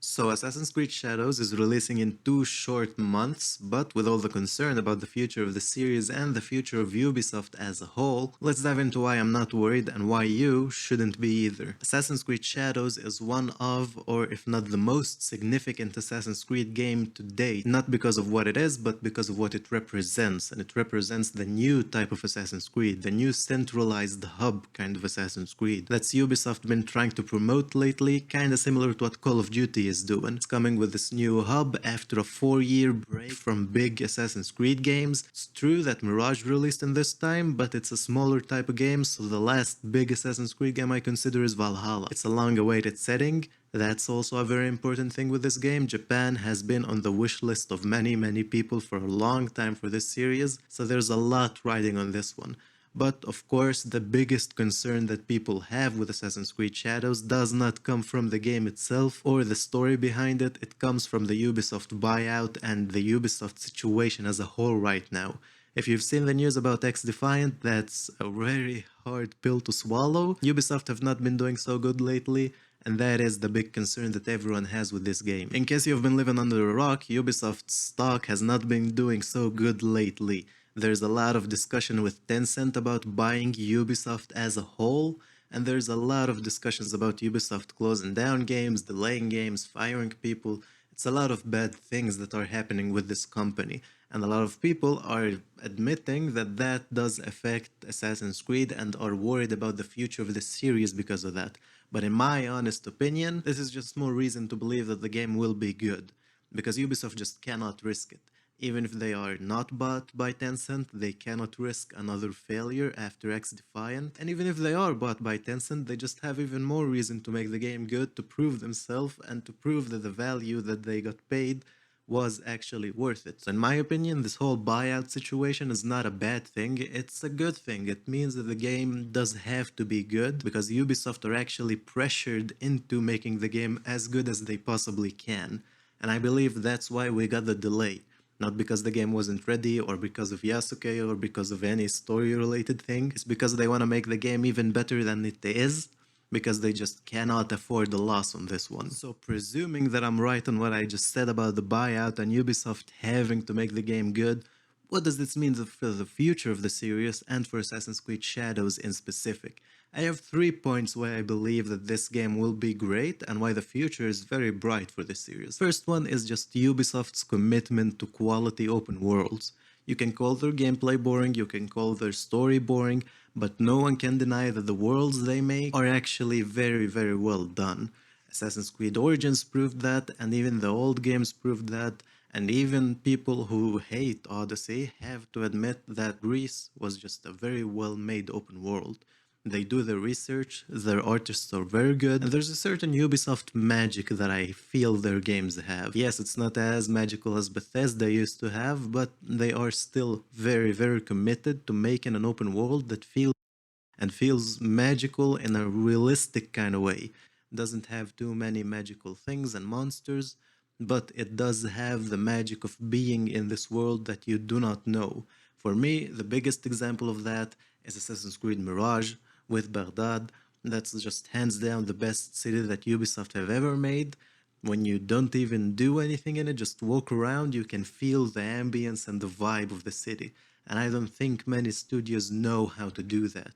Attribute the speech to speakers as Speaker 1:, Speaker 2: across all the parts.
Speaker 1: So Assassin's Creed Shadows is releasing in 2 short months, but with all the concern about the future of the series and the future of Ubisoft as a whole, let's dive into why I'm not worried and why you shouldn't be either. Assassin's Creed Shadows is one of, or if not the most significant Assassin's Creed game to date, not because of what it is, but because of what it represents, and it represents the new type of Assassin's Creed, the new centralized hub kind of Assassin's Creed that's Ubisoft been trying to promote lately, kinda similar to what Call of Duty is doing. It's coming with this new hub after a 4-year break from big Assassin's Creed games. It's true that Mirage released in this time, but it's a smaller type of game, so the last big Assassin's Creed game I consider is Valhalla. It's a long-awaited setting. That's also a very important thing with this game. Japan has been on the wish list of many people for a long time for this series, so there's a lot riding on this one. But of course, the biggest concern that people have with Assassin's Creed Shadows does not come from the game itself or the story behind it, it comes from the Ubisoft buyout and the Ubisoft situation as a whole right now. If you've seen the news about X-Defiant, that's a very hard pill to swallow. Ubisoft have not been doing so good lately, and that is the big concern that everyone has with this game. In case you've been living under a rock, Ubisoft's stock has not been doing so good lately. There's a lot of discussion with Tencent about buying Ubisoft as a whole, and there's a lot of discussions about Ubisoft closing down games, delaying games, firing people. It's a lot of bad things that are happening with this company, and a lot of people are admitting that that does affect Assassin's Creed and are worried about the future of the series because of that. But in my honest opinion, this is just more reason to believe that the game will be good, because Ubisoft just cannot risk it. Even if they are not bought by Tencent, they cannot risk another failure after X-Defiant. And even if they are bought by Tencent, they just have even more reason to make the game good, to prove themselves, and to prove that the value that they got paid was actually worth it. So in my opinion, this whole buyout situation is not a bad thing, it's a good thing. It means that the game does have to be good, because Ubisoft are actually pressured into making the game as good as they possibly can. And I believe that's why we got the delay. Not because the game wasn't ready, or because of Yasuke, or because of any story-related thing. It's because they want to make the game even better than it is, because they just cannot afford the loss on this one. So presuming that I'm right on what I just said about the buyout and Ubisoft having to make the game good, what does this mean for the future of the series and for Assassin's Creed Shadows in specific? I have 3 points why I believe that this game will be great and why the future is very bright for this series. First one is just Ubisoft's commitment to quality open worlds. You can call their gameplay boring, you can call their story boring, but no one can deny that the worlds they make are actually very well done. Assassin's Creed Origins proved that, and even the old games proved that, and even people who hate Odyssey have to admit that Greece was just a very well made open world. They do their research, their artists are very good, and there's a certain Ubisoft magic that I feel their games have. Yes, it's not as magical as Bethesda used to have, but they are still very committed to making an open world that feels magical in a realistic kind of way. Doesn't have too many magical things and monsters, but it does have the magic of being in this world that you do not know. For me, the biggest example of that is Assassin's Creed Mirage with Baghdad. That's just hands down the best city that Ubisoft have ever made. When you don't even do anything in it, just walk around, you can feel the ambience and the vibe of the city. And I don't think many studios know how to do that.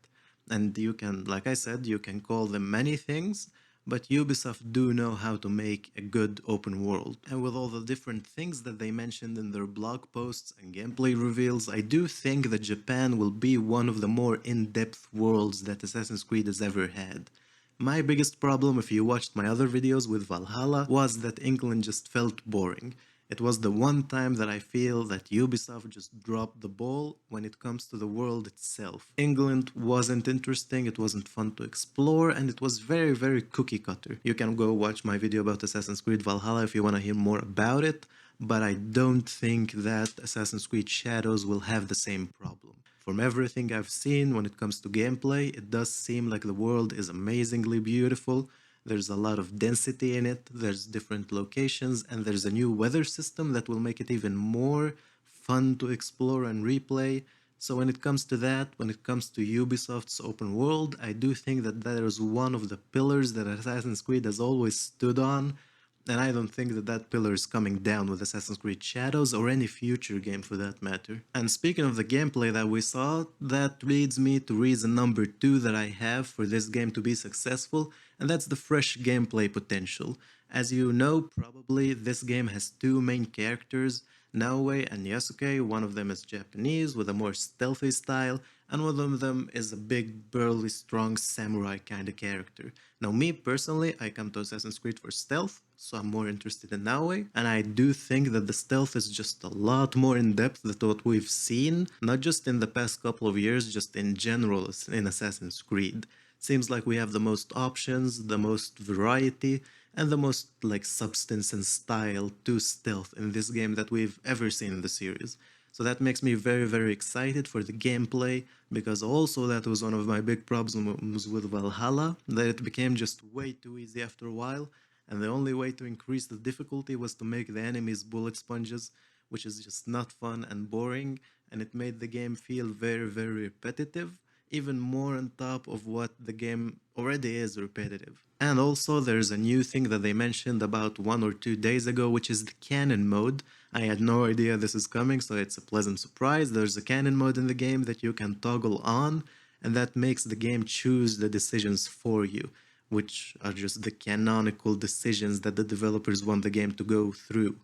Speaker 1: And you can, like I said, you can call them many things, but Ubisoft do know how to make a good open world. And with all the different things that they mentioned in their blog posts and gameplay reveals, I do think that Japan will be one of the more in-depth worlds that Assassin's Creed has ever had. My biggest problem, if you watched my other videos with Valhalla, was that England just felt boring. It was the one time that I feel that Ubisoft just dropped the ball when it comes to the world itself. England wasn't interesting, it wasn't fun to explore, and it was very cookie cutter. You can go watch my video about Assassin's Creed Valhalla if you want to hear more about it, but I don't think that Assassin's Creed Shadows will have the same problem. From everything I've seen when it comes to gameplay, it does seem like the world is amazingly beautiful. There's a lot of density in it, there's different locations, and there's a new weather system that will make it even more fun to explore and replay. So when it comes to that, when it comes to Ubisoft's open world, I do think that that is one of the pillars that Assassin's Creed has always stood on, And I don't think that that pillar is coming down with Assassin's Creed Shadows or any future game for that matter. And speaking of the gameplay that we saw, that leads me to reason number 2 that I have for this game to be successful, and that's the fresh gameplay potential. As you know, probably this game has two main characters, Naoe and Yasuke. One of them is Japanese with a more stealthy style, and one of them is a big, burly, strong samurai kind of character. Now, me personally, I come to Assassin's Creed for stealth, so I'm more interested in Naoe, and I do think that the stealth is just a lot more in depth than what we've seen, not just in the past couple of years, just in general in Assassin's Creed. Seems like we have the most options, the most variety, and the most like substance and style to stealth in this game that we've ever seen in the series. So that makes me very, very excited for the gameplay, because also that was one of my big problems with Valhalla, that it became just way too easy after a while, and the only way to increase the difficulty was to make the enemies bullet sponges, which is just not fun and boring, and it made the game feel very, very repetitive, even more on top of what the game already is repetitive. And also, there's a new thing that they mentioned about 1 or 2 days ago, which is the canon mode. I had no idea this is coming, so it's a pleasant surprise. There's a canon mode in the game that you can toggle on, and that makes the game choose the decisions for you, which are just the canonical decisions that the developers want the game to go through,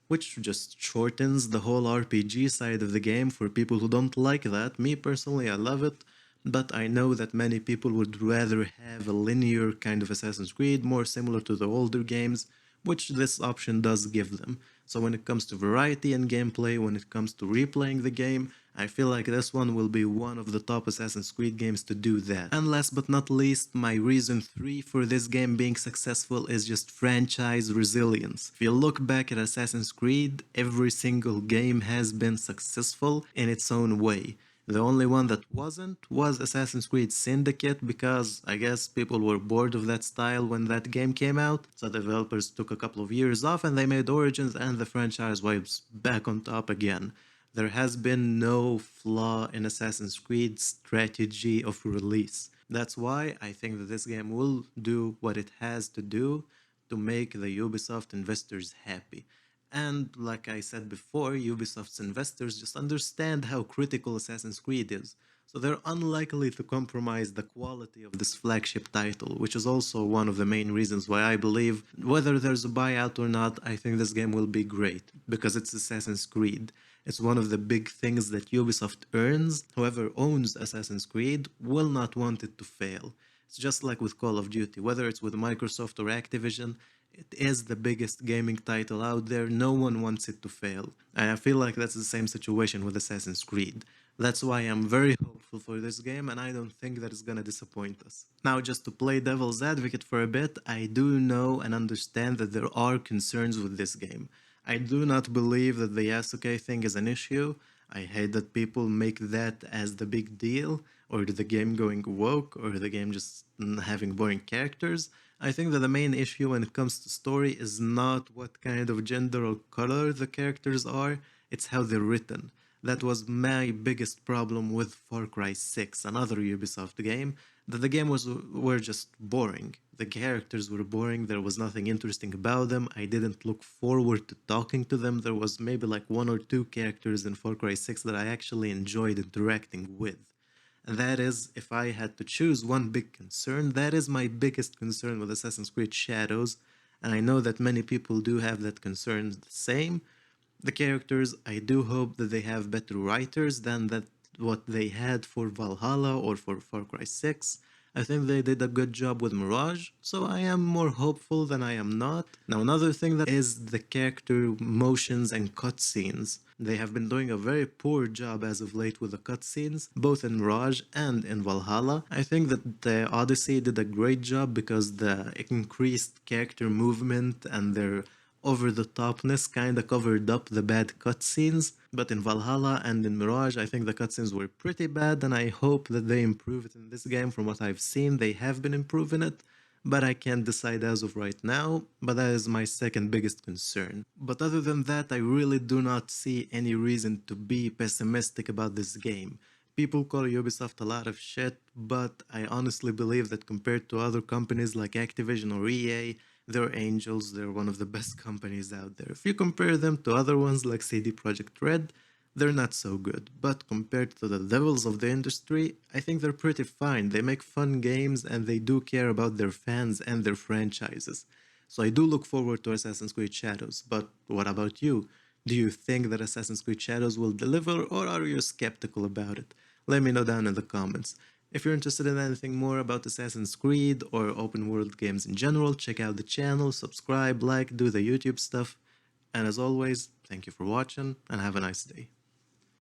Speaker 1: which just shortens the whole RPG side of the game for people who don't like that. Me personally, I love it, but I know that many people would rather have a linear kind of Assassin's Creed, more similar to the older games, which this option does give them. So when it comes to variety and gameplay, when it comes to replaying the game, I feel like this one will be one of the top Assassin's Creed games to do that. And last but not least, my reason 3 for this game being successful is just franchise resilience. If you look back at Assassin's Creed, every single game has been successful in its own way. The only one that wasn't was Assassin's Creed Syndicate, because I guess people were bored of that style when that game came out, so developers took a couple of years off and they made Origins, and the franchise was back on top again. There has been no flaw in Assassin's Creed's strategy of release. That's why I think that this game will do what it has to do to make the Ubisoft investors happy. And like I said before, Ubisoft's investors just understand how critical Assassin's Creed is. So they're unlikely to compromise the quality of this flagship title, which is also one of the main reasons why I believe whether there's a buyout or not, I think this game will be great, because it's Assassin's Creed. It's one of the big things that Ubisoft earns. Whoever owns Assassin's Creed will not want it to fail. It's just like with Call of Duty, whether it's with Microsoft or Activision, it is the biggest gaming title out there. No one wants it to fail. And I feel like that's the same situation with Assassin's Creed. That's why I'm very hopeful for this game, and I don't think that it's gonna disappoint us. Now, just to play devil's advocate for a bit, I do know and understand that there are concerns with this game. I do not believe that the Yasuke thing is an issue. I hate that people make that as the big deal, or the game going woke, or the game just having boring characters. I think that the main issue when it comes to story is not what kind of gender or color the characters are, it's how they're written. That was my biggest problem with Far Cry 6, another Ubisoft game, that the game were just boring. The characters were boring, there was nothing interesting about them, I didn't look forward to talking to them. There was maybe like 1 or 2 characters in Far Cry 6 that I actually enjoyed interacting with. And that is, if I had to choose one big concern, that is my biggest concern with Assassin's Creed Shadows, and I know that many people do have that concern the same. The characters, I do hope that they have better writers than that what they had for Valhalla or for Far Cry 6. I think they did a good job with Mirage, so I am more hopeful than I am not. Now, another thing that is the character motions and cutscenes. They have been doing a very poor job as of late with the cutscenes, both in Mirage and in Valhalla. I think that the Odyssey did a great job because the increased character movement and their over the topness kind of covered up the bad cutscenes. But in Valhalla and in Mirage, I think the cutscenes were pretty bad, and I hope that they improve it in this game. From what I've seen, they have been improving it, but I can't decide as of right now. But that is my second biggest concern. But other than that, I really do not see any reason to be pessimistic about this game. People call Ubisoft a lot of shit, but I honestly believe that compared to other companies like Activision or EA, They're angels, they're one of the best companies out there. If you compare them to other ones like CD Projekt Red, they're not so good. But compared to the levels of the industry, I think they're pretty fine. They make fun games and they do care about their fans and their franchises. So I do look forward to Assassin's Creed Shadows. But what about you? Do you think that Assassin's Creed Shadows will deliver, or are you skeptical about it? Let me know down in the comments. If you're interested in anything more about Assassin's Creed or open world games in general, check out the channel, subscribe, like, do the YouTube stuff. And as always, thank you for watching and have a nice day.